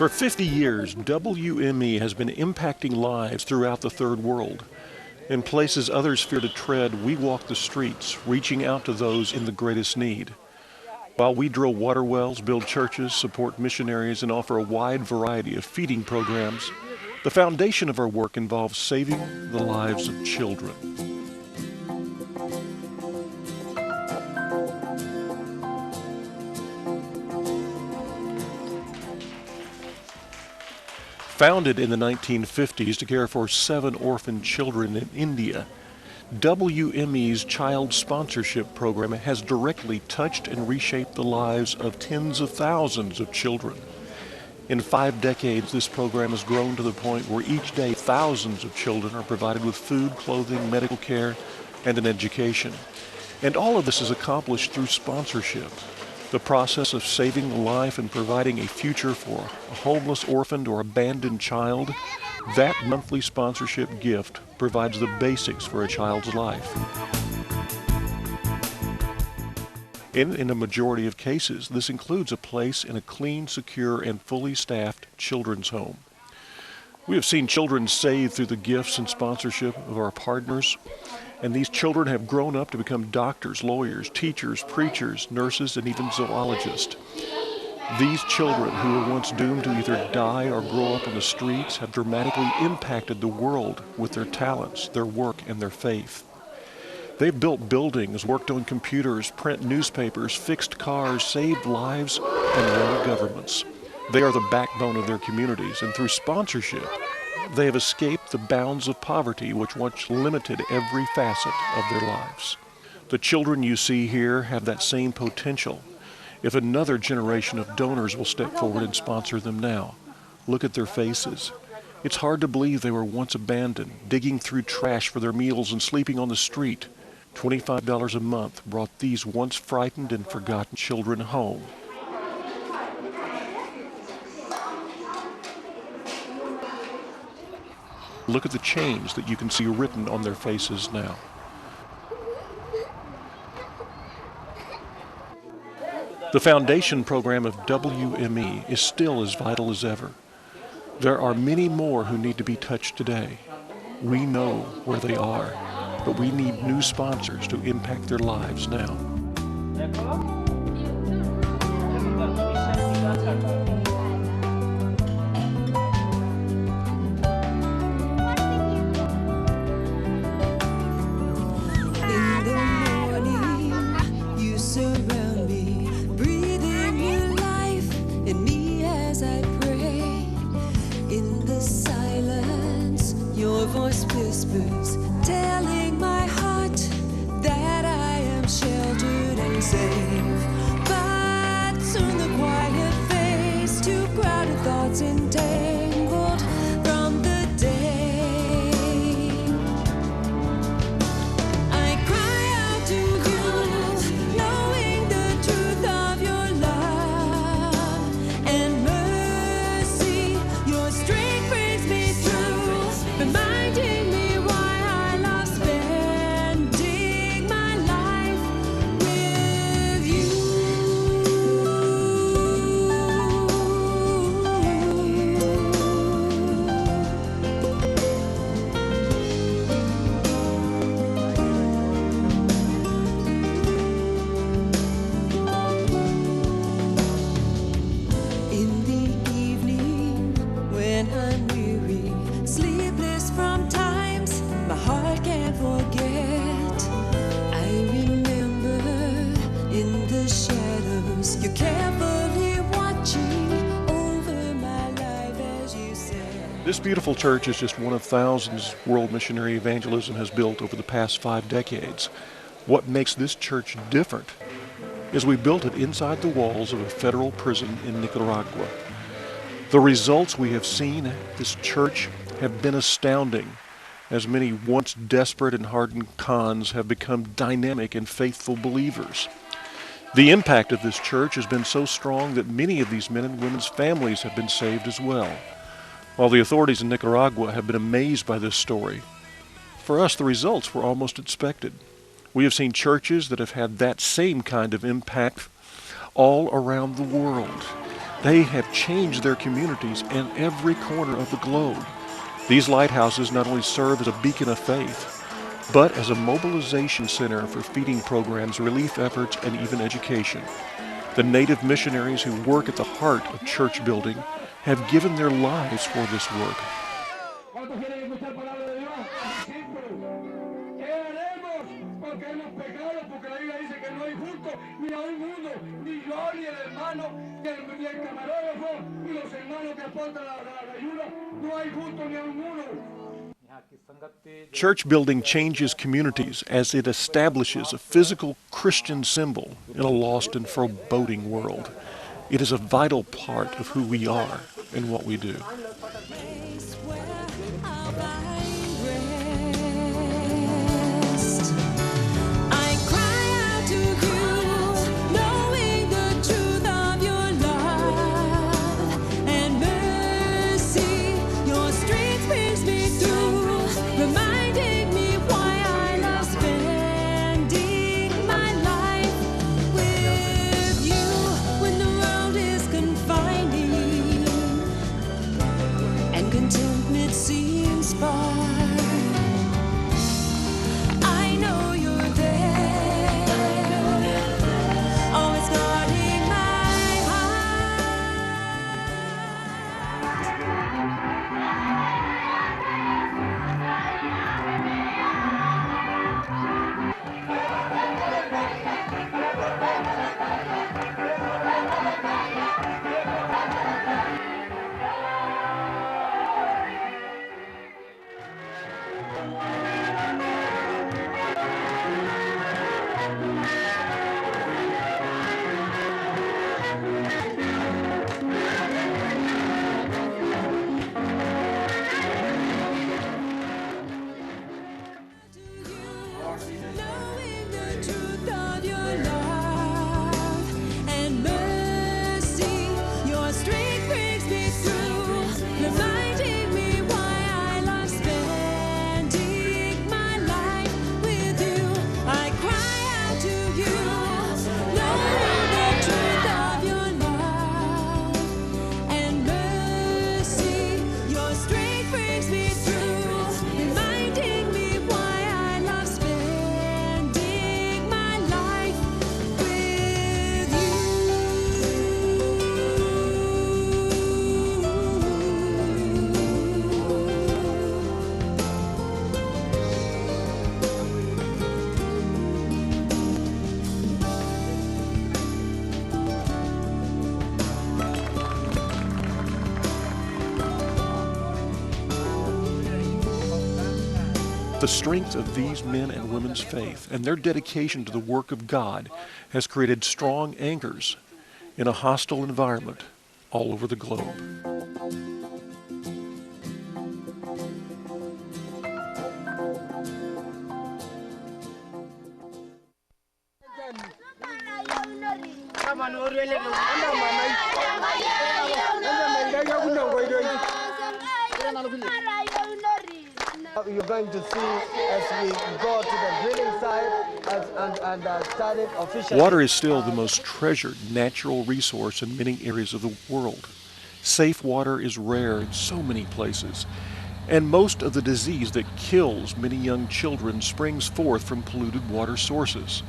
For 50 years, WME has been impacting lives throughout the third world. In places others fear to tread, we walk the streets, reaching out to those in the greatest need. While we drill water wells, build churches, support missionaries, and offer a wide variety of feeding programs, the foundation of our work involves saving the lives of children. Founded in the 1950s to care for 7 orphan children in India, WME's child sponsorship program has directly touched and reshaped the lives of tens of thousands of children. In 5 decades, this program has grown to the point where each day thousands of children are provided with food, clothing, medical care, and an education. And all of this is accomplished through sponsorship. The process of saving a life and providing a future for a homeless, orphaned, or abandoned child, that monthly sponsorship gift provides the basics for a child's life. In a majority of cases, this includes a place in a clean, secure, and fully staffed children's home. We have seen children saved through the gifts and sponsorship of our partners, and these children have grown up to become doctors, lawyers, teachers, preachers, nurses, and even zoologists. These children, who were once doomed to either die or grow up on the streets, have dramatically impacted the world with their talents, their work, and their faith. They've built buildings, worked on computers, print newspapers, fixed cars, saved lives, and run governments. They are the backbone of their communities, and through sponsorship, they have escaped the bounds of poverty which once limited every facet of their lives. The children you see here have that same potential if another generation of donors will step forward and sponsor them now. Look at their faces. It's hard to believe they were once abandoned, digging through trash for their meals and sleeping on the street. $25 a month brought these once frightened and forgotten children home. Look at the change that you can see written on their faces now. The foundation program of WME is still as vital as ever. There are many more who need to be touched today. We know where they are, but we need new sponsors to impact their lives now. Your voice whispers, telling my heart that I am sheltered and safe. But soon the quiet fades to crowded thoughts entangled from the day. I cry out to you, knowing the truth of your love and mercy. Your strength brings me through, reminding me why I love spending my life with you. In the evening, when I'm weary, sleepless from times my heart can't forget, I remember in the shadows you're carefully watching over my life as you said. This beautiful church is just one of thousands world missionary evangelism has built over the past 5 decades. What makes this church different is we built it inside the walls of a federal prison in Nicaragua. The results we have seen at this church have been astounding, as many once desperate and hardened cons have become dynamic and faithful believers. The impact of this church has been so strong that many of these men and women's families have been saved as well. While the authorities in Nicaragua have been amazed by this story, for us the results were almost expected. We have seen churches that have had that same kind of impact all around the world. They have changed their communities in every corner of the globe. These lighthouses not only serve as a beacon of faith, but as a mobilization center for feeding programs, relief efforts, and even education. The native missionaries who work at the heart of church building have given their lives for this work. Church building changes communities as it establishes a physical Christian symbol in a lost and foreboding world. It is a vital part of who we are and what we do. Contentment seems far. I know you're there, always guarding my knowing the truth of your love and mercy. Your strength brings me through, reminding me why I love spending my life with you. I cry out to you, knowing the truth of your love and mercy. Your strength brings me through, reminding me why I love spending my life with you. The strength of these men and women's faith and their dedication to the work of God has created strong anchors in a hostile environment all over the globe. You're going to see as we go to the drilling site and starting officially. Water is still the most treasured natural resource in many areas of the world. Safe water is rare in so many places, and most of the disease that kills many young children springs forth from polluted water sources.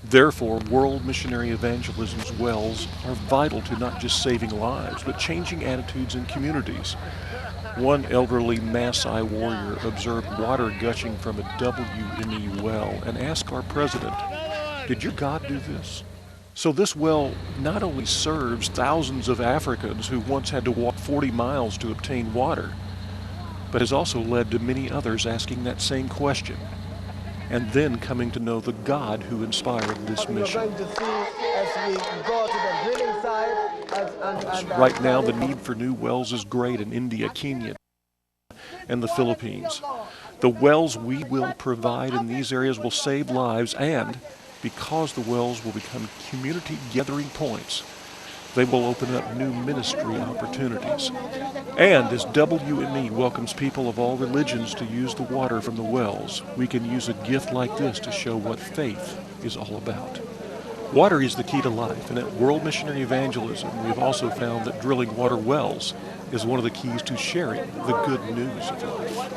Therefore, world missionary evangelism's wells are vital to not just saving lives, but changing attitudes in communities. One elderly Maasai warrior observed water gushing from a WME well and asked our president, "Did your God do this?" So this well not only serves thousands of Africans who once had to walk 40 miles to obtain water, but has also led to many others asking that same question, and then coming to know the God who inspired this mission. You're going to see as we go to the drilling site Right now, the need for new wells is great in India, Kenya, and the Philippines. The wells we will provide in these areas will save lives, and because the wells will become community gathering points, they will open up new ministry opportunities. And as WME welcomes people of all religions to use the water from the wells, we can use a gift like this to show what faith is all about. Water is the key to life, and at World Missionary Evangelism, we have also found that drilling water wells is one of the keys to sharing the good news of life.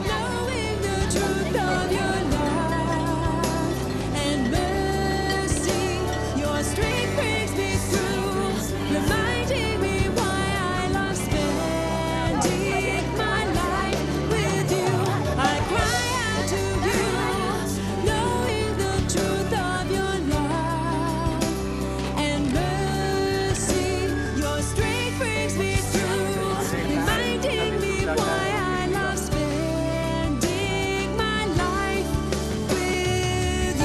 Knowing the truth of your love and mercy, your strength brings me through, reminding me why I love spending my life with you. I cry out to you, knowing the truth of your love and mercy, your strength brings me through, reminding me why I love spending my life with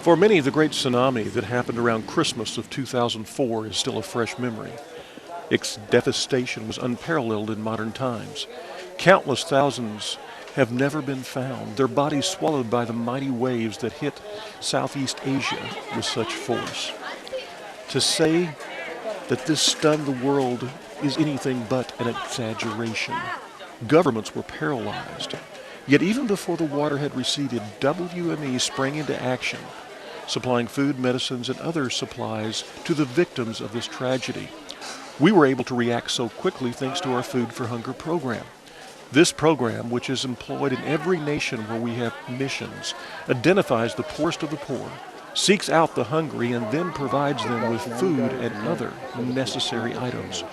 For many, the great tsunami that happened around Christmas of 2004 is still a fresh memory. Its devastation was unparalleled in modern times. Countless thousands have never been found, their bodies swallowed by the mighty waves that hit Southeast Asia with such force. To say that this stunned the world is anything but an exaggeration. Governments were paralyzed. Yet even before the water had receded, WME sprang into action, supplying food, medicines, and other supplies to the victims of this tragedy. We were able to react so quickly thanks to our Food for Hunger program. This program, which is employed in every nation where we have missions, identifies the poorest of the poor, seeks out the hungry, and then provides them with food and other necessary items.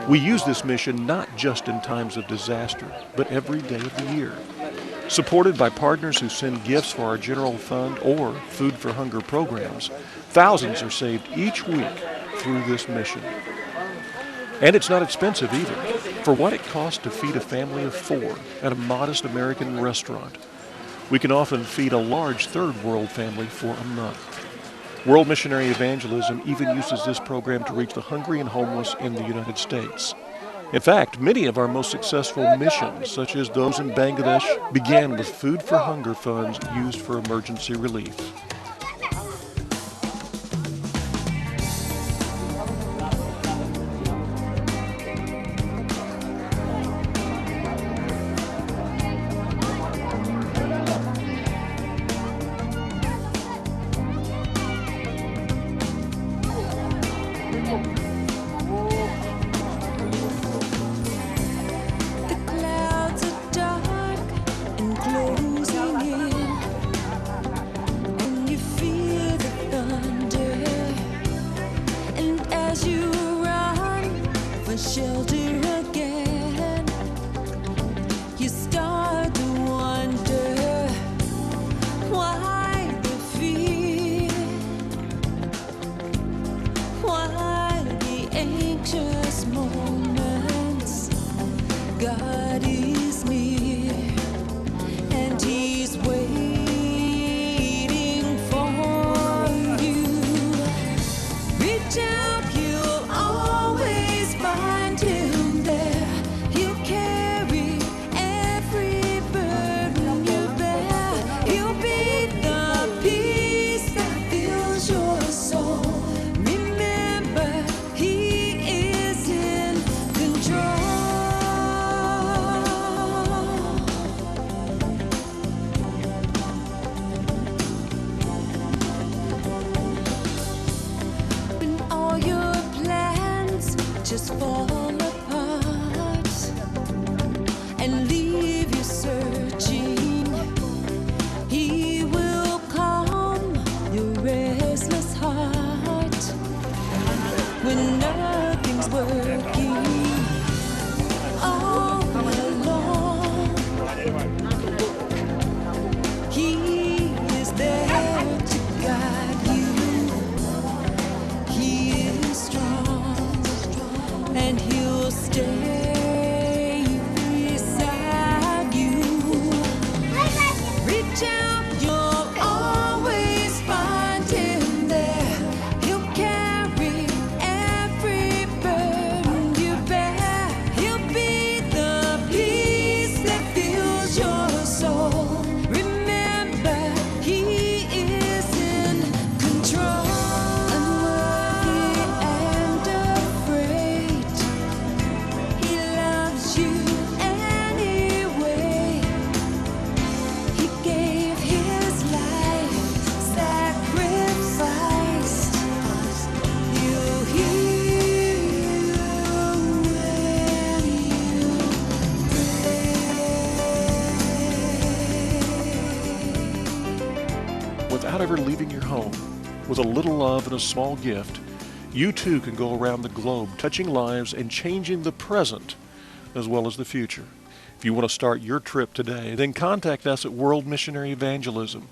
We use this mission not just in times of disaster, but every day of the year. Supported by partners who send gifts for our General Fund or Food for Hunger programs, thousands are saved each week through this mission. And it's not expensive either. For what it costs to feed a family of 4 at a modest American restaurant, we can often feed a large third world family for a month. World Missionary Evangelism even uses this program to reach the hungry and homeless in the United States. In fact, many of our most successful missions, such as those in Bangladesh, began with Food for Hunger funds used for emergency relief. the clouds are dark and closing in, and you feel the thunder. And as you run for shelter again, you start to wonder why the fear, why the anxious moments. God is near, and He's waiting for you. Reach out, you'll always find Him there. He'll carry every burden you bear. He'll be the peace that fills your soul. Remember, He is in control. When all your plans just fall apart and leave you searching, He will calm your restless heart. When nothing's working all alone, He is there to guide you. With a little love and a small gift, you too can go around the globe touching lives and changing the present as well as the future. If you want to start your trip today, then contact us at World Missionary Evangelism.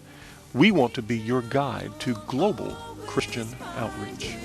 We want to be your guide to global Christian outreach.